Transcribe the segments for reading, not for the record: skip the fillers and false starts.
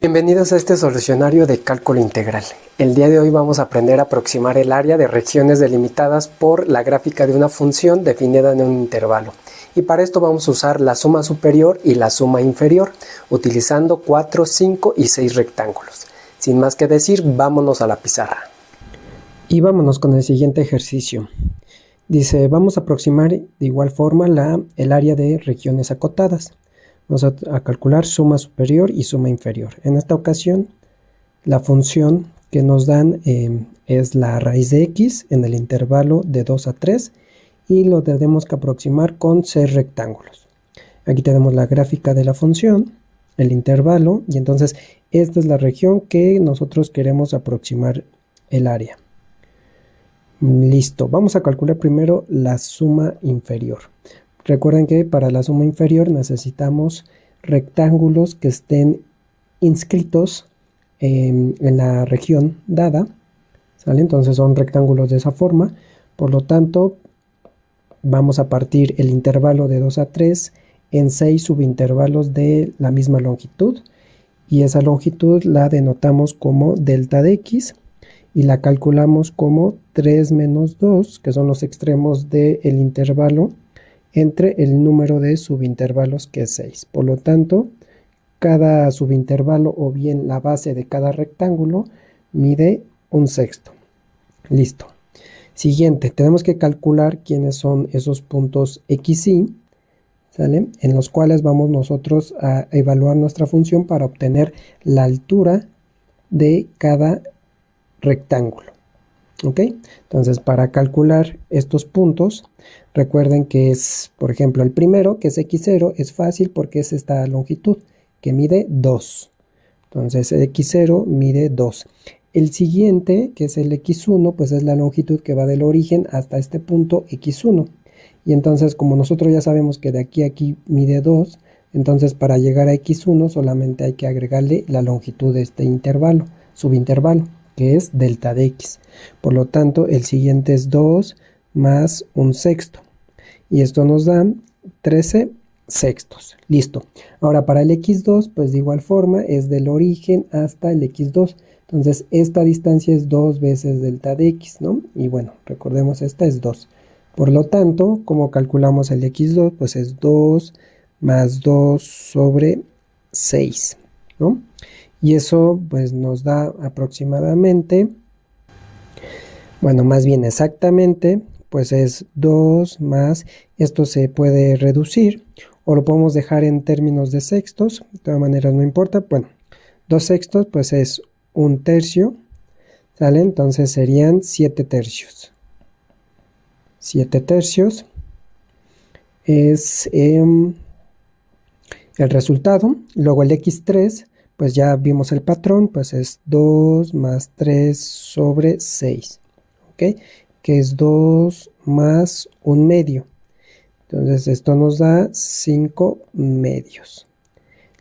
Bienvenidos a este solucionario de cálculo integral. El día de hoy vamos a aprender a aproximar el área de regiones delimitadas por la gráfica de una función definida en un intervalo. Y para esto vamos a usar la suma superior y la suma inferior, utilizando 4, 5 y 6 rectángulos. Sin más que decir, vámonos a la pizarra. Y vámonos con el siguiente ejercicio. Dice, vamos a aproximar de igual forma el área de regiones acotadas. Vamos a calcular suma superior y suma inferior. En esta ocasión, la función que nos dan es la raíz de x en el intervalo de 2 a 3 y lo tenemos que aproximar con 6 rectángulos. Aquí tenemos la gráfica de la función, el intervalo, y entonces esta es la región que nosotros queremos aproximar el área. Listo, vamos a calcular primero la suma inferior. Recuerden que para la suma inferior necesitamos rectángulos que estén inscritos en la región dada, ¿sale? Entonces son rectángulos de esa forma, por lo tanto vamos a partir el intervalo de 2 a 3 en 6 subintervalos de la misma longitud, y esa longitud la denotamos como delta de x y la calculamos como 3 menos 2, que son los extremos del intervalo, entre el número de subintervalos, que es 6. Por lo tanto, cada subintervalo o bien la base de cada rectángulo mide 1/6. Listo. Siguiente, tenemos que calcular quiénes son esos puntos x, y, ¿sale? En los cuales vamos nosotros a evaluar nuestra función para obtener la altura de cada rectángulo. ¿Ok? Entonces, para calcular estos puntos, recuerden que es, por ejemplo, el primero, que es x0, es fácil porque es esta longitud, que mide 2. Entonces, x0 mide 2. El siguiente, que es el x1, pues es la longitud que va del origen hasta este punto x1. Y entonces, como nosotros ya sabemos que de aquí a aquí mide 2, entonces para llegar a x1 solamente hay que agregarle la longitud de este intervalo, subintervalo, que es delta de x. Por lo tanto, el siguiente es 2 más 1/6. Y esto nos da 13/6. Listo. Ahora, para el x2, pues de igual forma, es del origen hasta el x2. Entonces, esta distancia es 2 veces delta de x, ¿no? Y bueno, recordemos, esta es 2. Por lo tanto, como calculamos el x2, pues es 2 más 2 sobre 6, ¿no? Y eso pues nos da aproximadamente, bueno, más bien exactamente, pues es 2 más, esto se puede reducir o lo podemos dejar en términos de sextos, de todas maneras no importa. Bueno, 2/6 pues es 1/3, ¿sale? Entonces serían 7/3. 7/3 es el resultado. Luego el x3, pues ya vimos el patrón, pues es 2 más 3 sobre 6, ¿ok? Que es 2 más 1/2. Entonces esto nos da 5/2.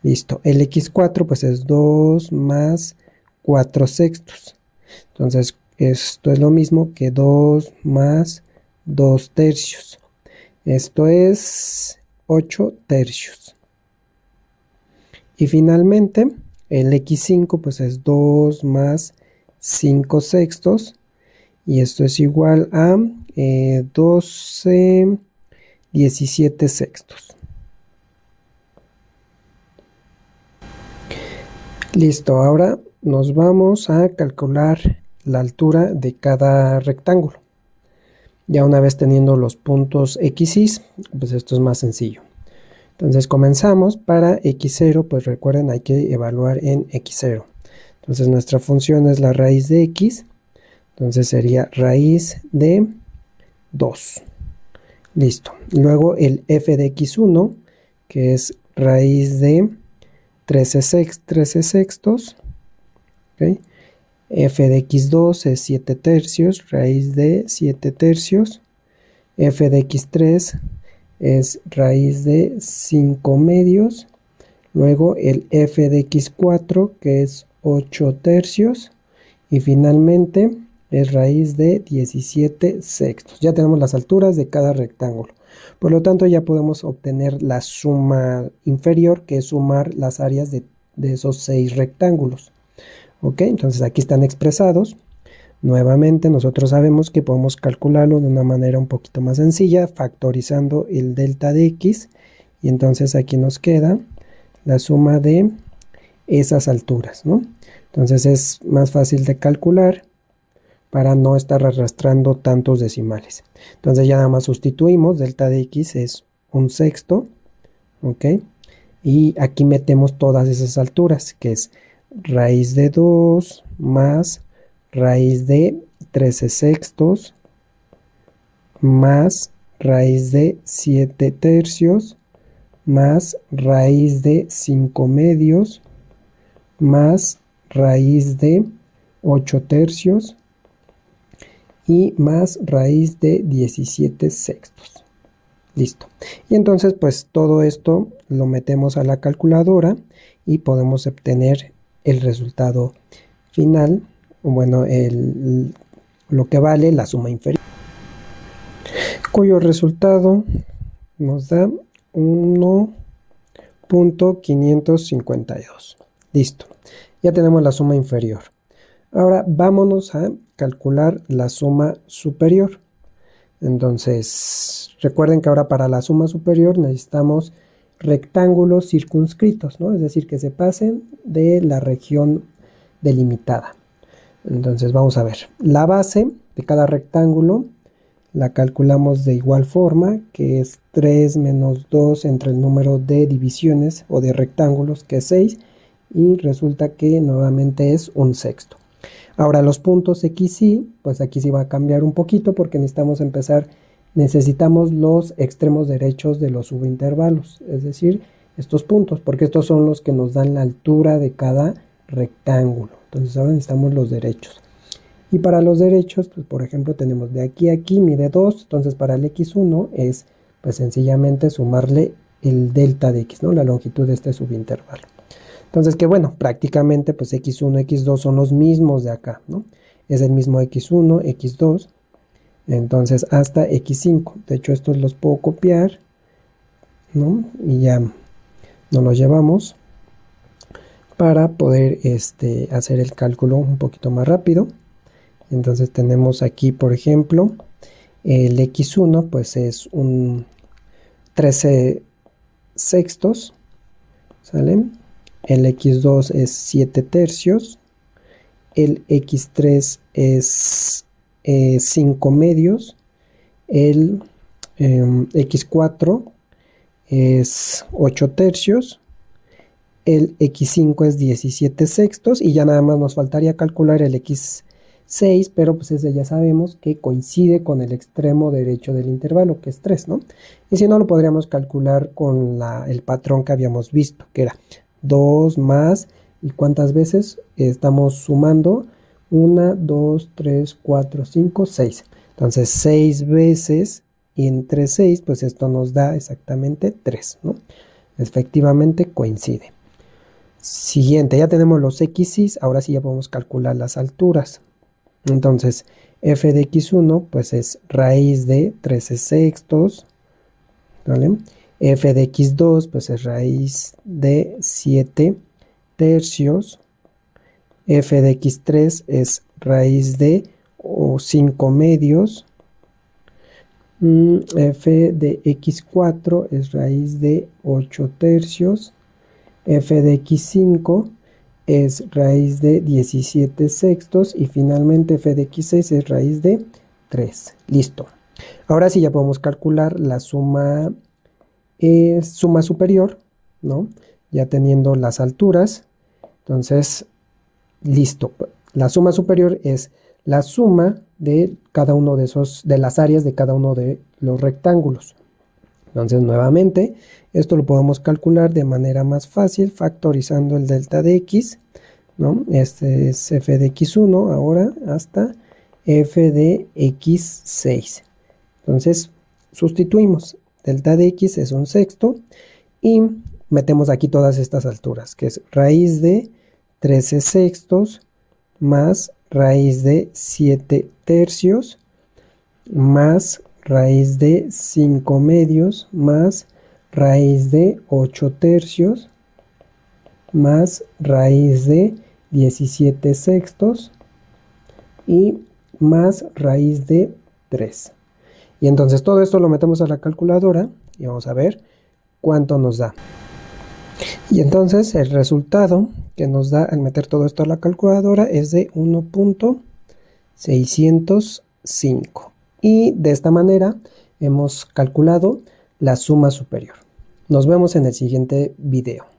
Listo. El x4 pues es 2 más 4/6. Entonces esto es lo mismo que 2 más 2/3. Esto es 8/3. Y finalmente, el x5 pues es 2 más 5/6, y esto es igual a 12/17. Listo, ahora nos vamos a calcular la altura de cada rectángulo. Ya una vez teniendo los puntos x, y, pues esto es más sencillo. Entonces comenzamos. Para x0, pues recuerden, hay que evaluar en x0. Entonces nuestra función es la raíz de x, entonces sería raíz de 2. Listo. Luego el f de x1, que es raíz de 13/6. ¿Okay? F de x2 es 7/3, raíz de 7/3. F de x3 es raíz de 5/2. Luego el f de x4, que es 8/3. Y finalmente es raíz de 17/6. Ya tenemos las alturas de cada rectángulo. Por lo tanto, ya podemos obtener la suma inferior, que es sumar las áreas de de esos 6 rectángulos. Ok, entonces aquí están expresados. Nuevamente nosotros sabemos que podemos calcularlo de una manera un poquito más sencilla, factorizando el delta de x, y entonces aquí nos queda la suma de esas alturas, ¿no? Entonces es más fácil de calcular para no estar arrastrando tantos decimales. Entonces ya nada más sustituimos, delta de x es 1/6, ¿ok? Y aquí metemos todas esas alturas, que es raíz de 2 más raíz de 13/6 más raíz de 7/3 más raíz de 5/2 más raíz de 8/3 y más raíz de 17/6. Listo. Y entonces pues todo esto lo metemos a la calculadora y podemos obtener el resultado final, bueno, lo que vale la suma inferior, cuyo resultado nos da 1.552. Listo. Ya tenemos la suma inferior. Ahora vámonos a calcular la suma superior. Entonces, recuerden que ahora para la suma superior necesitamos rectángulos circunscritos, ¿no? Es decir, que se pasen de la región delimitada. Entonces vamos a ver, la base de cada rectángulo la calculamos de igual forma, que es 3 menos 2 entre el número de divisiones o de rectángulos, que es 6, y resulta que nuevamente es 1/6. Ahora los puntos x y, pues aquí sí va a cambiar un poquito porque necesitamos los extremos derechos de los subintervalos, es decir, estos puntos, porque estos son los que nos dan la altura de cada rectángulo. Entonces ahora necesitamos los derechos. Y para los derechos, pues por ejemplo tenemos de aquí a aquí mide 2, entonces para el x1 es pues sencillamente sumarle el delta de x, ¿no? La longitud de este subintervalo. Entonces que bueno, prácticamente pues x1, x2 son los mismos de acá, ¿no? Es el mismo x1, x2, entonces hasta x5. De hecho estos los puedo copiar, ¿no? Y ya nos los llevamos para poder hacer el cálculo un poquito más rápido. Entonces tenemos aquí, por ejemplo, el x1 pues es un 13/6, ¿sale? El x2 es 7/3, el x3 es 5/2, el x4 es 8/3, el x5 es 17/6 y ya nada más nos faltaría calcular el x6, pero pues ese ya sabemos que coincide con el extremo derecho del intervalo, que es 3, ¿no? Y si no, lo podríamos calcular con el patrón que habíamos visto, que era 2 más, ¿y cuántas veces estamos sumando? 1, 2, 3, 4, 5, 6. Entonces 6 veces entre 6, pues esto nos da exactamente 3, ¿no? Efectivamente coincide. Siguiente, ya tenemos los x, ahora sí ya podemos calcular las alturas. Entonces f de x1 pues es raíz de 13/6, ¿vale? F de x2 pues es raíz de 7/3, f de x3 es raíz de 5/2, f de x4 es raíz de 8/3, f de x5 es raíz de 17/6 y finalmente f de x6 es raíz de 3. Listo. Ahora sí ya podemos calcular la suma superior, ¿no? Ya teniendo las alturas. Entonces, listo. La suma superior es la suma de cada uno de las áreas de cada uno de los rectángulos. Entonces, nuevamente, esto lo podemos calcular de manera más fácil factorizando el delta de x, ¿no? Este es f de x1 ahora hasta f de x6. Entonces, sustituimos. Delta de x es 1/6 y metemos aquí todas estas alturas, que es raíz de 13/6 más raíz de 7/3 más raíz de 5/2 más raíz de 8/3 más raíz de 17 sextos y más raíz de 3. Y entonces todo esto lo metemos a la calculadora y vamos a ver cuánto nos da. Y entonces el resultado que nos da al meter todo esto a la calculadora es de 1.605. Y de esta manera hemos calculado la suma superior. Nos vemos en el siguiente video.